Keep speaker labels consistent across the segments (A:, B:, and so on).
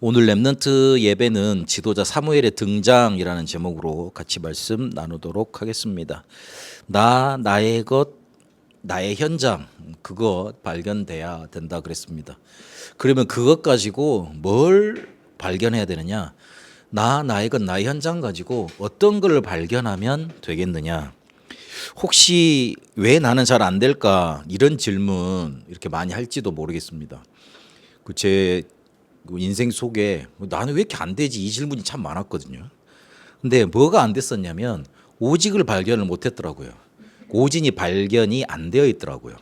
A: 오늘 랩넌트 예배는 지도자 사무엘의 등장이라는 제목으로 같이 말씀 나누도록 하겠습니다. 나의 것, 나의 현장, 그거 발견돼야 된다 그랬습니다. 그러면 그것 가지고 뭘 발견해야 되느냐? 나의 것, 나의 현장 가지고 어떤 걸 발견하면 되겠느냐? 혹시 왜 나는 잘 안 될까? 이런 질문 이렇게 많이 할지도 모르겠습니다. 제 인생 속에 나는 왜 이렇게 안 되지? 이 질문이 참 많았거든요. 근데 뭐가 안 됐었냐면 오직을 발견을 못 했더라고요. 오직이 발견이 안 되어 있더라고요.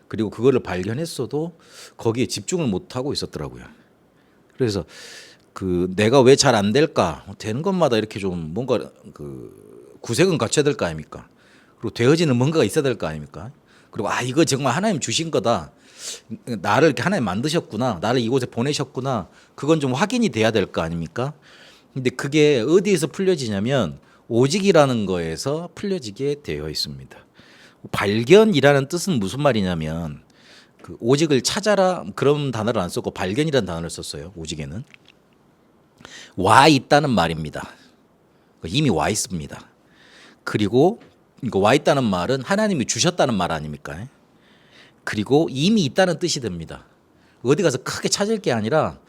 A: 그리고 그거를 발견했어도 거기에 집중을 못 하고 있었더라고요. 그래서 내가 왜 잘 안 될까? 되는 것마다 이렇게 좀 뭔가 구색은 갖춰야 될 거 아닙니까? 그리고 되어지는 뭔가가 있어야 될 거 아닙니까? 그리고 이거 정말 하나님 주신 거다. 나를 이렇게 하나님 만드셨구나. 나를 이곳에 보내셨구나. 그건 좀 확인이 돼야 될 거 아닙니까? 근데 그게 어디에서 풀려지냐면 오직이라는 거에서 풀려지게 되어 있습니다. 발견이라는 뜻은 무슨 말이냐면 오직을 찾아라 그런 단어를 안 썼고 발견이라는 단어를 썼어요. 오직에는 와 있다는 말입니다. 이미 와 있습니다. 그리고 이거 와 있다는 말은 하나님이 주셨다는 말 아닙니까? 그리고 이미 있다는 뜻이 됩니다. 어디 가서 크게 찾을 게 아니라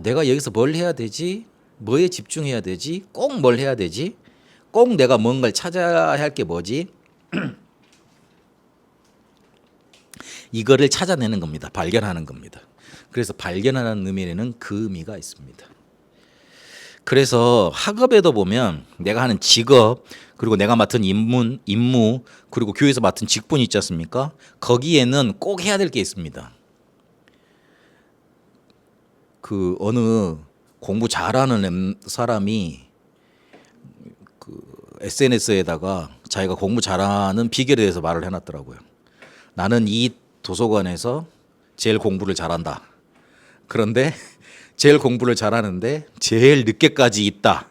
A: 내가 여기서 뭘 해야 되지? 뭐에 집중해야 되지? 꼭 뭘 해야 되지? 꼭 내가 뭔가를 찾아야 할 게 뭐지? 이거를 찾아내는 겁니다. 발견하는 겁니다. 그래서 발견하는 의미에는 그 의미가 있습니다. 그래서 학업에도 보면 내가 하는 직업 그리고 내가 맡은 임무 그리고 교회에서 맡은 직분이 있지 않습니까? 거기에는 꼭 해야 될 게 있습니다. 어느 공부 잘하는 사람이 SNS에다가 자기가 공부 잘하는 비결에 대해서 말을 해놨더라고요. 나는 이 도서관에서 제일 공부를 잘한다. 그런데 제일 공부를 잘하는데 제일 늦게까지 있다.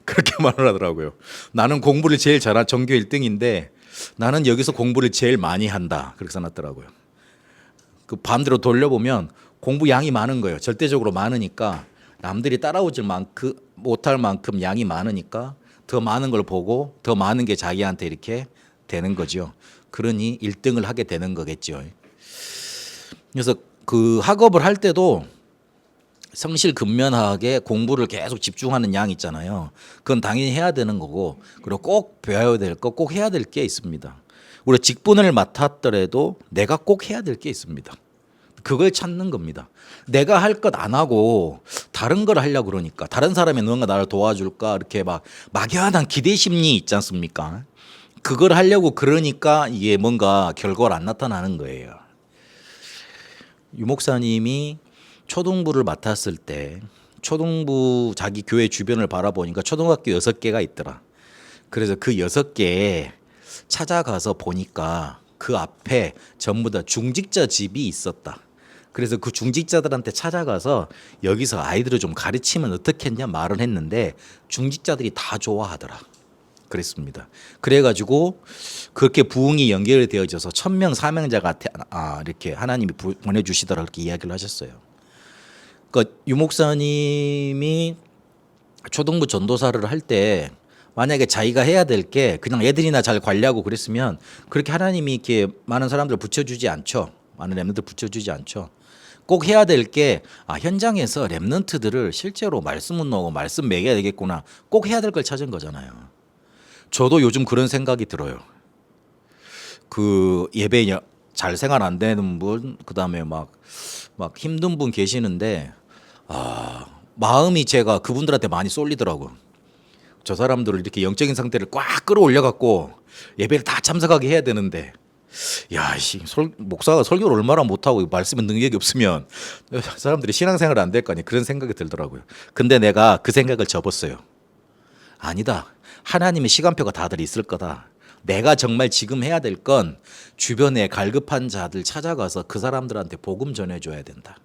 A: 그렇게 말을 하더라고요. 나는 공부를 제일 잘한 전교 1등인데 나는 여기서 공부를 제일 많이 한다. 그렇게 써놨더라고요. 반대로 돌려보면 공부 양이 많은 거예요. 절대적으로 많으니까 남들이 따라오질 못할 만큼 양이 많으니까 더 많은 걸 보고 더 많은 게 자기한테 이렇게 되는 거죠. 그러니 1등을 하게 되는 거겠죠. 그래서 학업을 할 때도 성실근면하게 공부를 계속 집중하는 양 있잖아요. 그건 당연히 해야 되는 거고 그리고 꼭 배워야 될 거 꼭 해야 될 게 있습니다. 우리 직분을 맡았더라도 내가 꼭 해야 될 게 있습니다. 그걸 찾는 겁니다. 내가 할 것 안 하고 다른 걸 하려고 그러니까 다른 사람이 누군가 나를 도와줄까 이렇게 막연한 기대 심리 있지 않습니까? 그걸 하려고 그러니까 이게 뭔가 결과가 안 나타나는 거예요. 유 목사님이 초등부를 맡았을 때 초등부 자기 교회 주변을 바라보니까 초등학교 6개가 있더라. 그래서 그 6개에 찾아가서 보니까 그 앞에 전부 다 중직자 집이 있었다. 그래서 그 중직자들한테 찾아가서 여기서 아이들을 좀 가르치면 어떻겠냐 말을 했는데 중직자들이 다 좋아하더라. 그랬습니다. 그래가지고 그렇게 부흥이 연결되어져서 1000명 사명자가 이렇게 하나님이 보내주시더라 그렇게 이야기를 하셨어요. 유 목사님이 초등부 전도사를 할 때 만약에 자기가 해야 될 게 그냥 애들이나 잘 관리하고 그랬으면 그렇게 하나님이 이렇게 많은 사람들 붙여주지 않죠. 많은 랩런트들 붙여주지 않죠. 꼭 해야 될 게 현장에서 랩런트들을 실제로 말씀 운동하고 말씀 매겨야 되겠구나. 꼭 해야 될 걸 찾은 거잖아요. 저도 요즘 그런 생각이 들어요. 예배 잘 생활 안 되는 분, 그다음에 막 힘든 분 계시는데 마음이 제가 그분들한테 많이 쏠리더라고요. 저 사람들을 이렇게 영적인 상태를 꽉 끌어올려 갖고 예배를 다 참석하게 해야 되는데 목사가 설교를 얼마나 못하고 말씀에 능력이 없으면 사람들이 신앙생활 안 될 거 아니에요. 그런 생각이 들더라고요. 근데 내가 그 생각을 접었어요. 아니다. 하나님의 시간표가 다들 있을 거다. 내가 정말 지금 해야 될 건 주변에 갈급한 자들 찾아가서 그 사람들한테 복음 전해줘야 된다.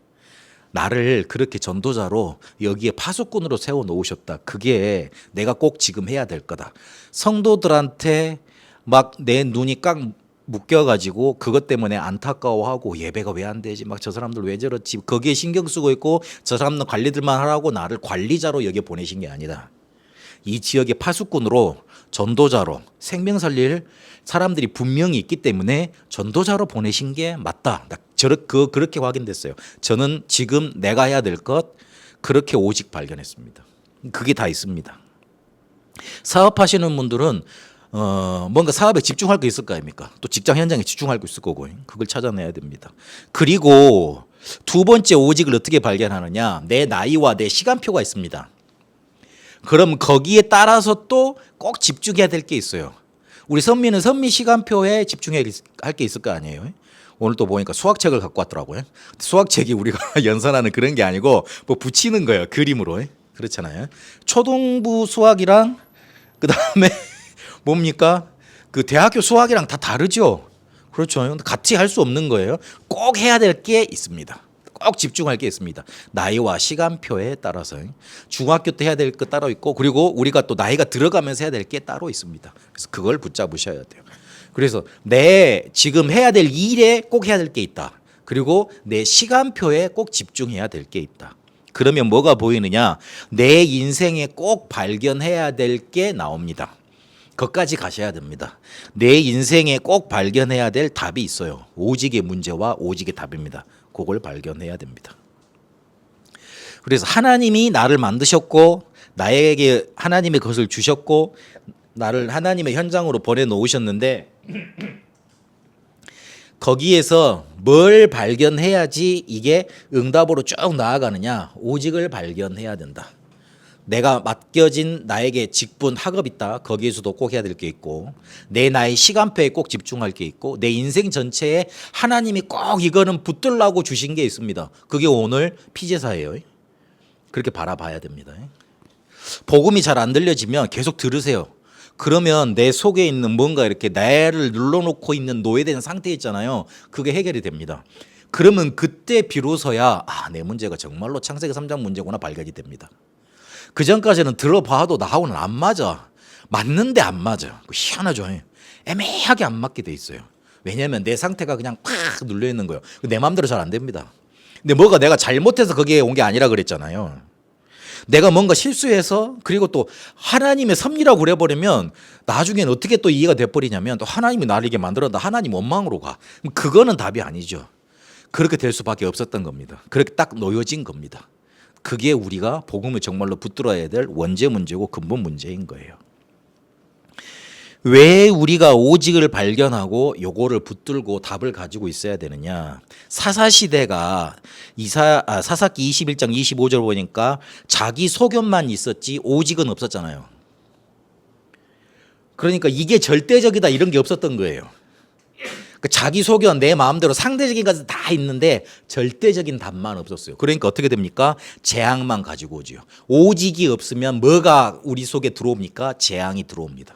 A: 나를 그렇게 전도자로 여기에 파수꾼으로 세워 놓으셨다. 그게 내가 꼭 지금 해야 될 거다. 성도들한테 내 눈이 꽉 묶여가지고 그것 때문에 안타까워하고 예배가 왜 안 되지? 막 저 사람들 왜 저렇지? 거기에 신경 쓰고 있고 저 사람들 관리들만 하라고 나를 관리자로 여기 보내신 게 아니다. 이 지역의 파수꾼으로 전도자로 생명 살릴 사람들이 분명히 있기 때문에 전도자로 보내신 게 맞다. 그렇게 확인됐어요. 저는 지금 내가 해야 될 것 그렇게 오직 발견했습니다. 그게 다 있습니다. 사업하시는 분들은 뭔가 사업에 집중할 거 있을 거 아닙니까? 또 직장 현장에 집중할 거 있을 거고 그걸 찾아내야 됩니다. 그리고 두 번째 오직을 어떻게 발견하느냐? 내 나이와 내 시간표가 있습니다. 그럼 거기에 따라서 또 꼭 집중해야 될 게 있어요. 우리 선미는 선미 시간표에 집중해야 할 게 있을 거 아니에요? 오늘 또 보니까 수학책을 갖고 왔더라고요. 수학책이 우리가 연산하는 그런 게 아니고 뭐 붙이는 거예요. 그림으로. 그렇잖아요. 초등부 수학이랑 그다음에 뭡니까? 그 대학교 수학이랑 다 다르죠. 그렇죠. 같이 할 수 없는 거예요. 꼭 해야 될 게 있습니다. 꼭 집중할 게 있습니다. 나이와 시간표에 따라서 중학교 때 해야 될 거 따로 있고 그리고 우리가 또 나이가 들어가면서 해야 될 게 따로 있습니다. 그래서 그걸 붙잡으셔야 돼요. 그래서 내 지금 해야 될 일에 꼭 해야 될 게 있다. 그리고 내 시간표에 꼭 집중해야 될 게 있다. 그러면 뭐가 보이느냐? 내 인생에 꼭 발견해야 될 게 나옵니다. 거기까지 가셔야 됩니다. 내 인생에 꼭 발견해야 될 답이 있어요. 오직의 문제와 오직의 답입니다. 그걸 발견해야 됩니다. 그래서 하나님이 나를 만드셨고 나에게 하나님의 것을 주셨고 나를 하나님의 현장으로 보내놓으셨는데 거기에서 뭘 발견해야지 이게 응답으로 쭉 나아가느냐? 오직을 발견해야 된다. 내가 맡겨진 나에게 직분 학업 있다. 거기에서도 꼭 해야 될 게 있고 내 나의 시간표에 꼭 집중할 게 있고 내 인생 전체에 하나님이 꼭 이거는 붙들라고 주신 게 있습니다. 그게 오늘 피제사예요. 그렇게 바라봐야 됩니다. 복음이 잘 안 들려지면 계속 들으세요. 그러면 내 속에 있는 뭔가 이렇게 나를 눌러놓고 있는 노예된 상태 있잖아요. 그게 해결이 됩니다. 그러면 그때 비로소야 내 문제가 정말로 창세기 3장 문제구나 발견이 됩니다. 그 전까지는 들어봐도 나하고는 안 맞아. 맞는데 안 맞아. 희한하죠. 애매하게 안 맞게 돼 있어요. 왜냐하면 내 상태가 그냥 팍 눌려 있는 거예요. 내 마음대로 잘 안 됩니다. 근데 뭐가 내가 잘못해서 거기에 온 게 아니라 그랬잖아요. 내가 뭔가 실수해서 그리고 또 하나님의 섭리라고 그래버리면 나중에는 어떻게 또 이해가 돼버리냐면 또 하나님이 나를 이게 만들었다. 하나님 원망으로 가. 그거는 답이 아니죠. 그렇게 될 수밖에 없었던 겁니다. 그렇게 딱 놓여진 겁니다. 그게 우리가 복음을 정말로 붙들어야 될 원죄 문제고 근본 문제인 거예요. 왜 우리가 오직을 발견하고 요거를 붙들고 답을 가지고 있어야 되느냐? 사사시대가 사사기 21장 25절 보니까 자기 소견만 있었지 오직은 없었잖아요. 그러니까 이게 절대적이다 이런 게 없었던 거예요. 자기 소견 내 마음대로 상대적인 것은 다 있는데 절대적인 답만 없었어요. 그러니까 어떻게 됩니까? 재앙만 가지고 오지요. 오직이 없으면 뭐가 우리 속에 들어옵니까? 재앙이 들어옵니다.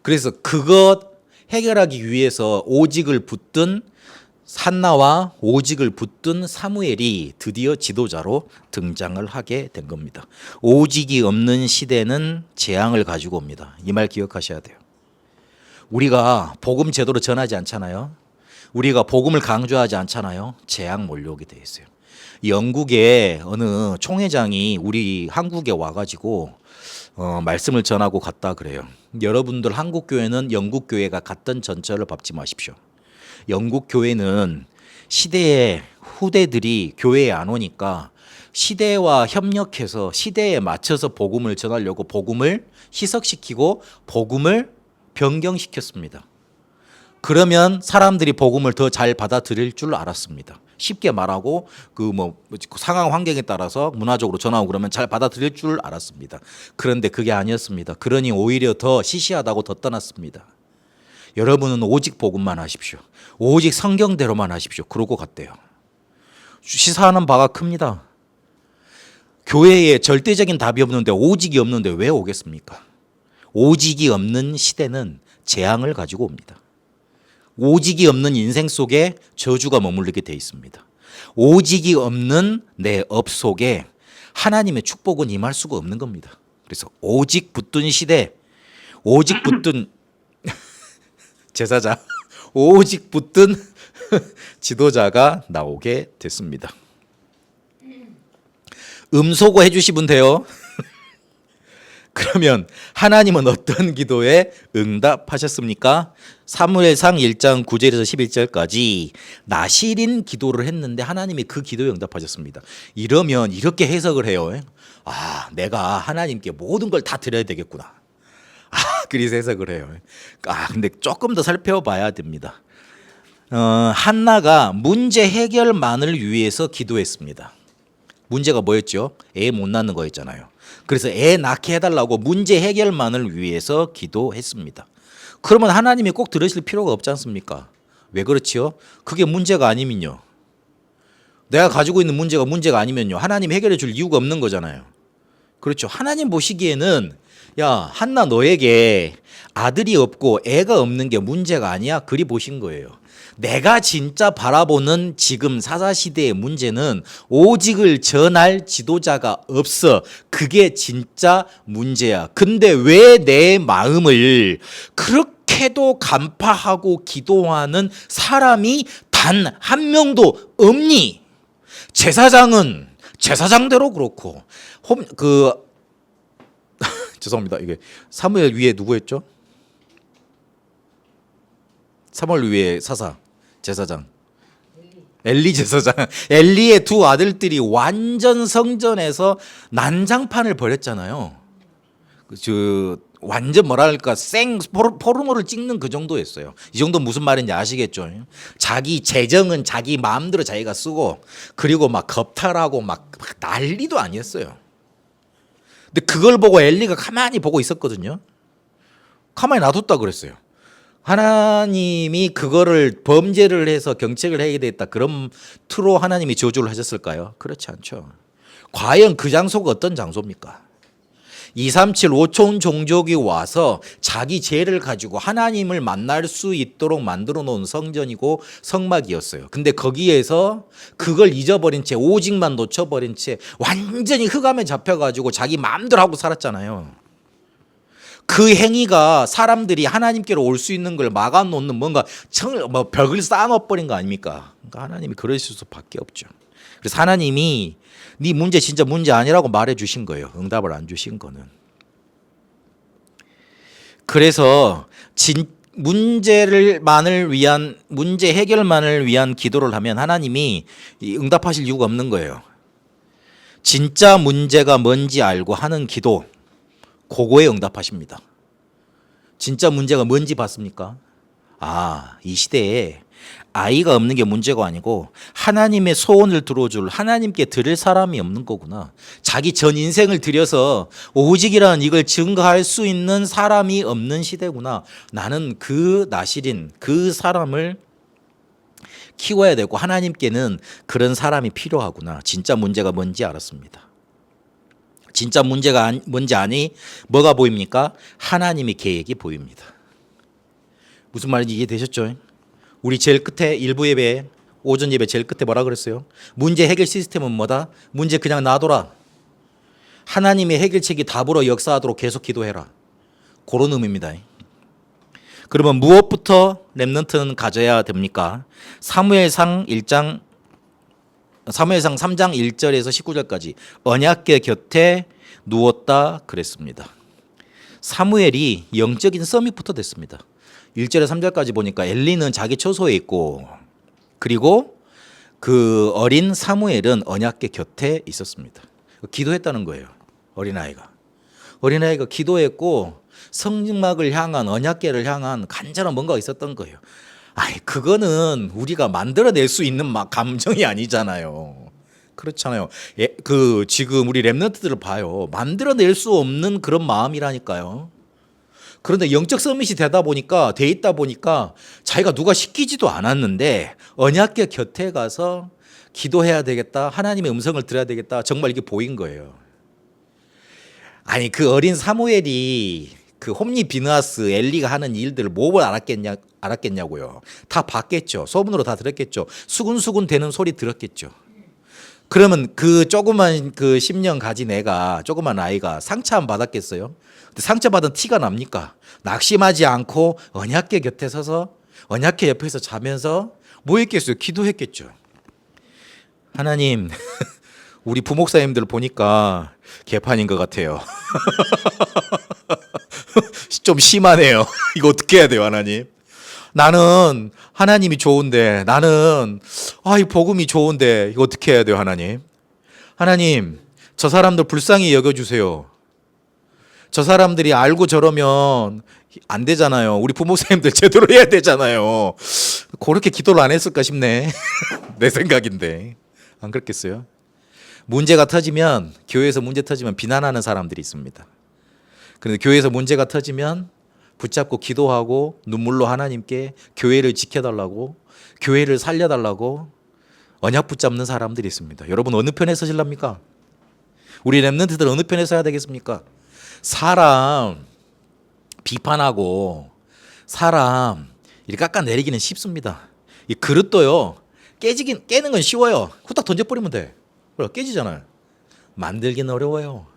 A: 그래서 그것 해결하기 위해서 오직을 붙든 한나와 오직을 붙든 사무엘이 드디어 지도자로 등장을 하게 된 겁니다. 오직이 없는 시대는 재앙을 가지고 옵니다. 이 말 기억하셔야 돼요. 우리가 복음 제대로 전하지 않잖아요. 우리가 복음을 강조하지 않잖아요. 재앙 몰려오게 돼 있어요. 영국의 어느 총회장이 우리 한국에 와가지고 말씀을 전하고 갔다 그래요. 여러분들 한국 교회는 영국 교회가 갔던 전철을 밟지 마십시오. 영국 교회는 시대의 후대들이 교회에 안 오니까 시대와 협력해서 시대에 맞춰서 복음을 전하려고 복음을 희석시키고 복음을 변경시켰습니다. 그러면 사람들이 복음을 더 잘 받아들일 줄 알았습니다. 쉽게 말하고 그 상황 환경에 따라서 문화적으로 전하고 그러면 잘 받아들일 줄 알았습니다. 그런데 그게 아니었습니다. 그러니 오히려 더 시시하다고 더 떠났습니다. 여러분은 오직 복음만 하십시오. 오직 성경대로만 하십시오. 그러고 갔대요. 시사하는 바가 큽니다. 교회에 절대적인 답이 없는데 오직이 없는데 왜 오겠습니까? 오직이 없는 시대는 재앙을 가지고 옵니다. 오직이 없는 인생 속에 저주가 머무르게 돼 있습니다. 오직이 없는 내 업 속에 하나님의 축복은 임할 수가 없는 겁니다. 그래서 오직 붙든 시대, 오직 붙든 제사장, 오직 붙든 지도자가 나오게 됐습니다. 음소거 해주시면 돼요. 그러면 하나님은 어떤 기도에 응답하셨습니까? 사무엘상 1장 9절에서 11절까지 나실인 기도를 했는데 하나님이 그 기도에 응답하셨습니다. 이러면 이렇게 해석을 해요. 아, 내가 하나님께 모든 걸 다 드려야 되겠구나. 아, 그래서 해석을 해요. 아, 근데 조금 더 살펴봐야 됩니다. 한나가 문제 해결만을 위해서 기도했습니다. 문제가 뭐였죠? 애 못 낳는 거였잖아요. 그래서 애 낳게 해달라고 문제 해결만을 위해서 기도했습니다. 그러면 하나님이 꼭 들으실 필요가 없지 않습니까? 왜 그렇지요? 그게 문제가 아니면요. 내가 가지고 있는 문제가 아니면요. 하나님 해결해 줄 이유가 없는 거잖아요. 그렇죠. 하나님 보시기에는 야, 한나 너에게 아들이 없고 애가 없는 게 문제가 아니야. 그리 보신 거예요. 내가 진짜 바라보는 지금 사사시대의 문제는 오직을 전할 지도자가 없어. 그게 진짜 문제야. 근데 왜 내 마음을 그렇게도 간파하고 기도하는 사람이 단 한 명도 없니? 제사장은 제사장대로 그렇고 죄송합니다. 이게 사무엘 위에 누구였죠? 사무엘 위에 사사 제사장 엘리 제사장. 엘리의 두 아들들이 완전 성전에서 난장판을 벌였잖아요. 완전 뭐랄까 포르노를 찍는 그 정도였어요. 이 정도 무슨 말인지 아시겠죠? 자기 재정은 자기 마음대로 자기가 쓰고 그리고 막 겁탈하고 막 난리도 아니었어요. 근데 그걸 보고 엘리가 가만히 보고 있었거든요. 가만히 놔뒀다 그랬어요. 하나님이 그거를 범죄를 해서 경책을 해야 되겠다 그런 투로 하나님이 저주를 하셨을까요? 그렇지 않죠. 과연 그 장소가 어떤 장소입니까? 237 5촌 종족이 와서 자기 죄를 가지고 하나님을 만날 수 있도록 만들어 놓은 성전이고 성막이었어요. 근데 거기에서 그걸 잊어버린 채 오직만 놓쳐버린 채 완전히 흑암에 잡혀가지고 자기 마음대로 하고 살았잖아요. 그 행위가 사람들이 하나님께로 올 수 있는 걸 막아놓는 뭔가 벽을 쌓아놓아버린 거 아닙니까? 그러니까 하나님이 그러실 수밖에 없죠. 그래서 하나님이 네 문제 진짜 문제 아니라고 말해 주신 거예요. 응답을 안 주신 거는. 그래서 문제 해결만을 위한 기도를 하면 하나님이 응답하실 이유가 없는 거예요. 진짜 문제가 뭔지 알고 하는 기도, 그거에 응답하십니다. 진짜 문제가 뭔지 봤습니까? 아, 이 시대에 아이가 없는 게 문제가 아니고 하나님의 소원을 들어줄 하나님께 드릴 사람이 없는 거구나. 자기 전 인생을 들여서 오직이라는 이걸 증거할 수 있는 사람이 없는 시대구나. 나는 그 나실인 그 사람을 키워야 되고 하나님께는 그런 사람이 필요하구나. 진짜 문제가 뭔지 알았습니다. 진짜 문제가 뭔지 아니? 뭐가 보입니까? 하나님의 계획이 보입니다. 무슨 말인지 이해되셨죠? 우리 제일 끝에 일부 예배, 오전 예배 제일 끝에 뭐라 그랬어요? 문제 해결 시스템은 뭐다? 문제 그냥 놔둬라. 하나님의 해결책이 답으로 역사하도록 계속 기도해라. 그런 의미입니다. 그러면 무엇부터 렘넌트는 가져야 됩니까? 사무엘상 3장 1절에서 19절까지 언약궤 곁에 누웠다 그랬습니다. 사무엘이 영적인 서밋부터 됐습니다. 1절에 3절까지 보니까 엘리는 자기 처소에 있고 그리고 그 어린 사무엘은 언약궤 곁에 있었습니다. 기도했다는 거예요. 어린아이가 기도했고 성막을 향한 언약궤를 향한 간절한 뭔가가 있었던 거예요. 아니 그거는 우리가 만들어낼 수 있는 감정이 아니잖아요. 그렇잖아요. 지금 우리 렘넌트들을 봐요. 만들어낼 수 없는 그런 마음이라니까요. 그런데 영적 서밋이 돼 있다 보니까 자기가 누가 시키지도 않았는데 언약궤 곁에 가서 기도해야 되겠다. 하나님의 음성을 들어야 되겠다. 정말 이게 보인 거예요. 아니 그 어린 사무엘이 그 홈리 비느하스 엘리가 하는 일들을 뭘 알았겠냐고요. 다 봤겠죠. 소문으로 다 들었겠죠. 수군수군 되는 소리 들었겠죠. 그러면 그 조그만 그 10년 가진 애가 조그만 아이가 상처 안 받았겠어요? 근데 상처 받은 티가 납니까? 낙심하지 않고 언약궤 곁에 서서 언약궤 옆에서 자면서 뭐 했겠어요? 기도했겠죠. 하나님, 우리 부목사님들 보니까 개판인 것 같아요. 좀 심하네요. 이거 어떻게 해야 돼요, 하나님? 나는 하나님이 좋은데, 나는 이 복음이 좋은데 이거 어떻게 해야 돼요, 하나님? 하나님, 저 사람들 불쌍히 여겨주세요. 저 사람들이 알고 저러면 안 되잖아요. 우리 부목사님들 제대로 해야 되잖아요. 그렇게 기도를 안 했을까 싶네. 내 생각인데. 안 그렇겠어요? 문제가 터지면, 교회에서 문제 터지면 비난하는 사람들이 있습니다. 그런데 교회에서 문제가 터지면 붙잡고 기도하고 눈물로 하나님께 교회를 지켜달라고, 교회를 살려달라고 언약 붙잡는 사람들이 있습니다. 여러분 어느 편에 서실랍니까? 우리 렘넌트들 어느 편에 서야 되겠습니까? 사람 비판하고 사람 이렇게 깎아내리기는 쉽습니다. 이 그릇도요, 깨는 건 쉬워요. 후딱 던져버리면 돼. 깨지잖아요. 만들기는 어려워요.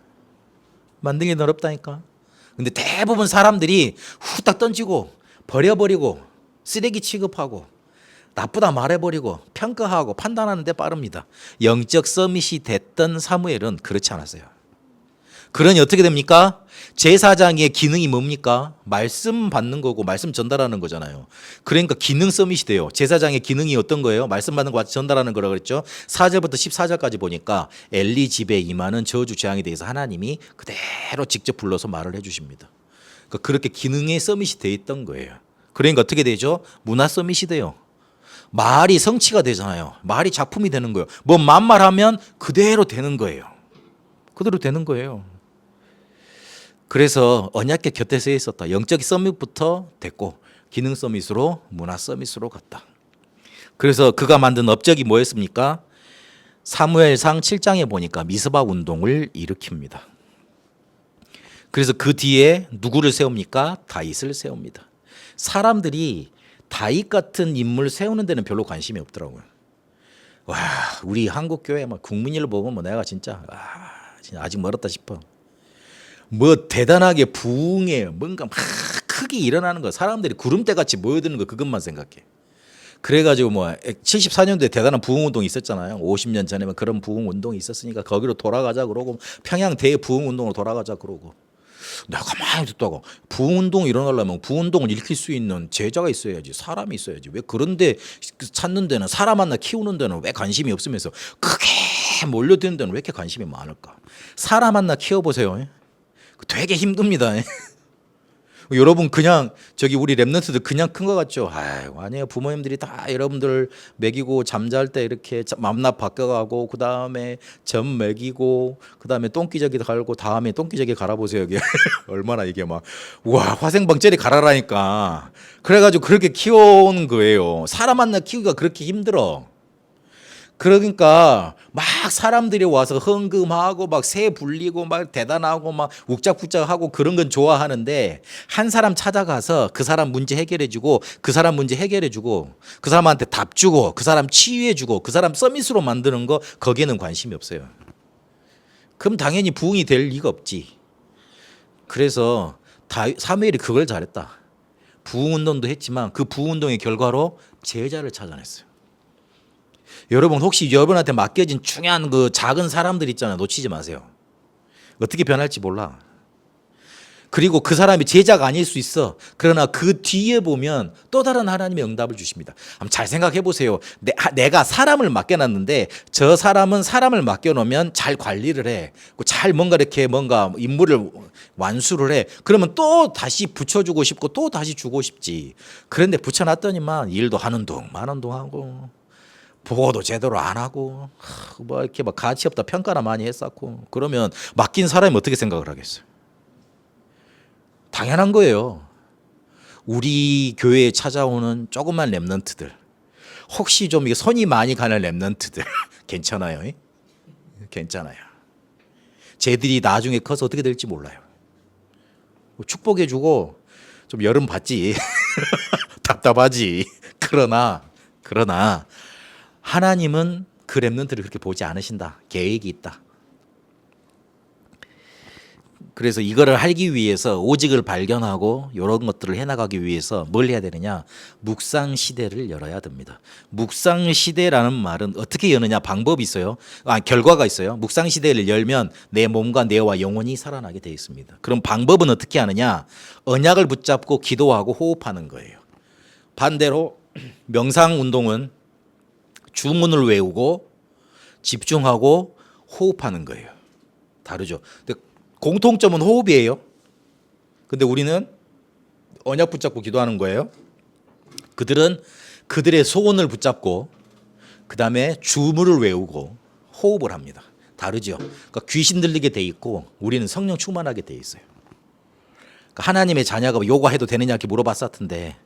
A: 만들기는 어렵다니까. 근데 대부분 사람들이 후딱 던지고 버려버리고 쓰레기 취급하고 나쁘다 말해버리고 평가하고 판단하는 데 빠릅니다. 영적 서밋이 됐던 사무엘은 그렇지 않았어요. 그러니 어떻게 됩니까? 제사장의 기능이 뭡니까? 말씀 받는 거고 말씀 전달하는 거잖아요. 그러니까 기능 서밋이 돼요. 제사장의 기능이 어떤 거예요? 말씀 받는 거 전달하는 거라고 그랬죠. 4절부터 14절까지 보니까 엘리 집에 임하는 저주 재앙에 대해서 하나님이 그대로 직접 불러서 말을 해주십니다. 그러니까 그렇게 기능의 서밋이 돼 있던 거예요. 그러니까 어떻게 되죠? 문화 서밋이 돼요. 말이 성취가 되잖아요. 말이 작품이 되는 거예요. 뭐 만말하면 그대로 되는 거예요. 그대로 되는 거예요. 그래서 언약궤 곁에 서 있었다. 영적 서밋부터 됐고 기능 서밋으로 문화 서밋으로 갔다. 그래서 그가 만든 업적이 뭐였습니까? 사무엘상 7장에 보니까 미스바 운동을 일으킵니다. 그래서 그 뒤에 누구를 세웁니까? 다윗을 세웁니다. 사람들이 다윗 같은 인물 세우는 데는 별로 관심이 없더라고요. 와, 우리 한국 교회 막 국민일보 보면 내가 진짜 아직 멀었다 싶어. 뭐 대단하게 부흥해 뭔가 막 크게 일어나는 거, 사람들이 구름대 같이 모여드는 거, 그것만 생각해. 그래가지고 뭐 74년도에 대단한 부흥 운동이 있었잖아요. 50년 전에 그런 부흥 운동이 있었으니까 거기로 돌아가자 그러고, 평양 대부흥 운동으로 돌아가자 그러고. 내가 가만히 듣다가 부흥 운동이 일어나려면 부흥 운동을 일으킬 수 있는 제자가 있어야지, 사람이 있어야지. 왜 그런데 찾는 데는, 사람 하나 키우는 데는 왜 관심이 없으면서 크게 몰려드는 데는 왜 이렇게 관심이 많을까? 사람 하나 키워보세요. 되게 힘듭니다. 여러분 그냥 우리 랩런트들 그냥 큰 거 같죠? 아니에요. 부모님들이 다 여러분들 먹이고 잠잘 때 이렇게 맘납 바꿔가고, 그 다음에 점 먹이고, 그 다음에 똥기저귀 갈고, 다음에 똥기저귀 갈아보세요. 여기 얼마나 이게 막 화생방 젤리 갈아라니까. 그래가지고 그렇게 키워온 거예요. 사람 하나 키우기가 그렇게 힘들어. 그러니까 막 사람들이 와서 헌금하고 막 새 불리고 막 대단하고 막 욱작북작하고 그런 건 좋아하는데, 한 사람 찾아가서 그 사람 문제 해결해주고, 그 사람 문제 해결해주고, 그 사람한테 답 주고, 그 사람 치유해주고, 그 사람 서밋으로 만드는 거, 거기에는 관심이 없어요. 그럼 당연히 부흥이 될 리가 없지. 그래서 사무엘이 그걸 잘했다. 부흥운동도 했지만 그 부흥운동의 결과로 제자를 찾아냈어요. 여러분 혹시 여러분한테 맡겨진 중요한 그 작은 사람들 있잖아요. 놓치지 마세요. 어떻게 변할지 몰라. 그리고 그 사람이 제자가 아닐 수 있어. 그러나 그 뒤에 보면 또 다른 하나님의 응답을 주십니다. 한번 잘 생각해 보세요. 내가 사람을 맡겨놨는데 저 사람은 사람을 맡겨놓으면 잘 관리를 해. 잘 뭔가 이렇게 뭔가 임무를 완수를 해. 그러면 또 다시 붙여주고 싶고 또 다시 주고 싶지. 그런데 붙여놨더니만 일도 하는 둥 마는 둥 하고, 보고도 제대로 안 하고, 뭐 이렇게 막 가치 없다 평가나 많이 했었고, 그러면 맡긴 사람이 어떻게 생각을 하겠어요? 당연한 거예요. 우리 교회에 찾아오는 조그만 랩런트들, 혹시 좀 이게 손이 많이 가는 랩런트들 괜찮아요? 괜찮아요. 쟤들이 나중에 커서 어떻게 될지 몰라요. 축복해주고 좀 여름 받지 답답하지. 그러나 하나님은 그 랩런트를 그렇게 보지 않으신다. 계획이 있다. 그래서 이거를 하기 위해서 오직을 발견하고 이런 것들을 해나가기 위해서 뭘 해야 되느냐? 묵상 시대를 열어야 됩니다. 묵상 시대라는 말은 어떻게 여느냐? 방법이 있어요. 결과가 있어요. 묵상 시대를 열면 내 몸과 뇌와 영혼이 살아나게 되어 있습니다. 그럼 방법은 어떻게 하느냐? 언약을 붙잡고 기도하고 호흡하는 거예요. 반대로 명상 운동은 주문을 외우고 집중하고 호흡하는 거예요. 다르죠. 근데 공통점은 호흡이에요. 근데 우리는 언약 붙잡고 기도하는 거예요. 그들은 그들의 소원을 붙잡고 그 다음에 주문을 외우고 호흡을 합니다. 다르죠. 그러니까 귀신 들리게 돼 있고 우리는 성령 충만하게 돼 있어요. 그러니까 하나님의 자녀가 요가해도 되느냐 이렇게 물어봤었던데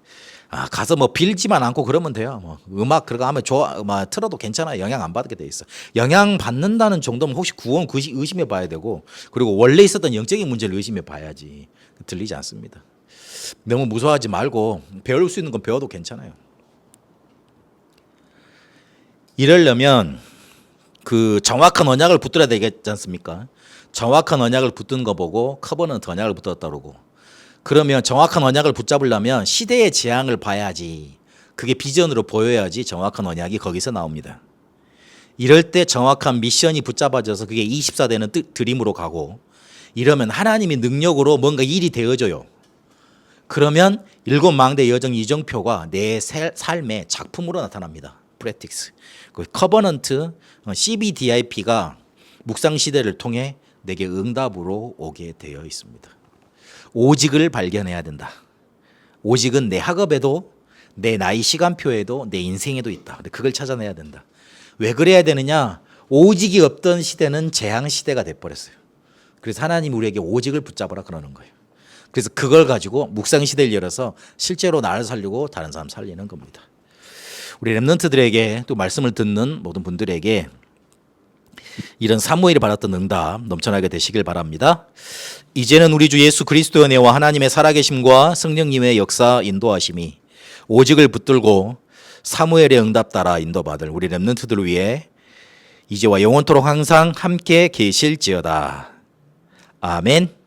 A: 가서 뭐 빌지만 않고 그러면 돼요. 뭐 음악 그런 거 하면 틀어도 괜찮아요. 영향 안 받게 돼 있어. 영향 받는다는 정도면 혹시 구원 의심해 봐야 되고 그리고 원래 있었던 영적인 문제를 의심해 봐야지. 들리지 않습니다. 너무 무서워하지 말고 배울 수 있는 건 배워도 괜찮아요. 이러려면 그 정확한 언약을 붙들어야 되겠지 않습니까? 정확한 언약을 붙든 거 보고 커버넌트 언약을 붙들었다 그러고 그러면 정확한 언약을 붙잡으려면 시대의 재앙을 봐야지. 그게 비전으로 보여야지 정확한 언약이 거기서 나옵니다. 이럴 때 정확한 미션이 붙잡아져서 그게 24대는 드림으로 가고 이러면 하나님의 능력으로 뭔가 일이 되어져요. 그러면 일곱 망대 여정 이정표가 내 삶의 작품으로 나타납니다. 프랙티스. 그 커버넌트 CBDIP가 묵상 시대를 통해 내게 응답으로 오게 되어 있습니다. 오직을 발견해야 된다. 오직은 내 학업에도 내 나이 시간표에도 내 인생에도 있다. 근데 그걸 찾아내야 된다. 왜 그래야 되느냐? 오직이 없던 시대는 재앙 시대가 돼버렸어요. 그래서 하나님 우리에게 오직을 붙잡으라 그러는 거예요. 그래서 그걸 가지고 묵상 시대를 열어서 실제로 나를 살리고 다른 사람 살리는 겁니다. 우리 렘넌트들에게 또 말씀을 듣는 모든 분들에게 이런 사무엘이 받았던 응답 넘쳐나게 되시길 바랍니다. 이제는 우리 주 예수 그리스도의 은혜와 하나님의 살아계심과 성령님의 역사 인도하심이 오직을 붙들고 사무엘의 응답 따라 인도받을 우리 렘넌트들을 위해 이제와 영원토록 항상 함께 계실지어다. 아멘.